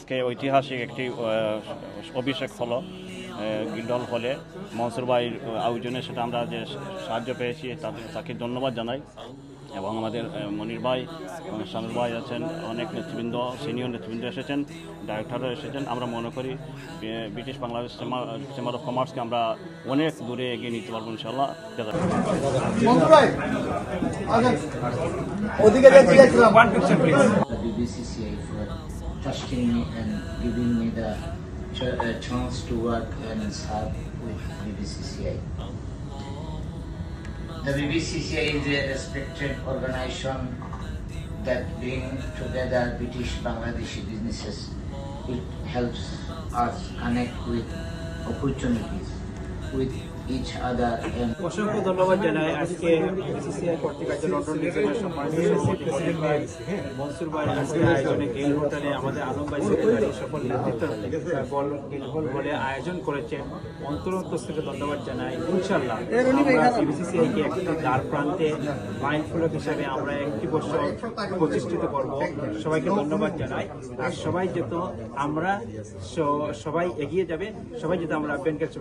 আজকে ঐতিহাসিক একটি অভিষেক হলো গিল্ডহল হলে মনসুর ভাইয়ের আয়োজনে, সেটা আমরা যে সাহায্য পেয়েছি তাকে ধন্যবাদ জানাই। এবং আমাদের মনির ভাই এবং শানুর ভাই আছেন, অনেক নেতৃবৃন্দ, সিনিয়র নেতৃবৃন্দ এসেছেন, ডাইরেক্টররা এসেছেন। আমরা মনে করি ব্রিটিশ বাংলাদেশ চেম্বার অফ কমার্সকে আমরা অনেক দূরে এগিয়ে নিতে পারবো ইনশাআল্লাহ। BBCCI for trusting me and giving me the chance to work and serve with BBCCI. The BBCCI is a respected organization that brings together British Bangladeshi businesses. It helps us connect with opportunities with each other. And অসংখ্য ধন্যবাদ জানাই আজকে BCCI কর্তৃক London ডিভিশনের সম্মানিত সভাপতি মনসুর ভাই আজকে আয়োজনে গেল হোটেলে আমাদের আলম ভাই সেক্রেটারি সকল নেতৃত্ব বলে আয়োজন করেছেন। অন্তরন্তর থেকে ধন্যবাদ জানাই। ইনশাআল্লাহ আমরা বিসিসিআইকে একটি দ্বার প্রান্তে মাইল ফলক হিসাবে আমরা একটি বছর প্রতিষ্ঠিত করব। সবাইকে ধন্যবাদ জানাই। আর সবাই যত আমরা সবাই এগিয়ে যাবে, সবাই যাতে আমরা ব্যাংকের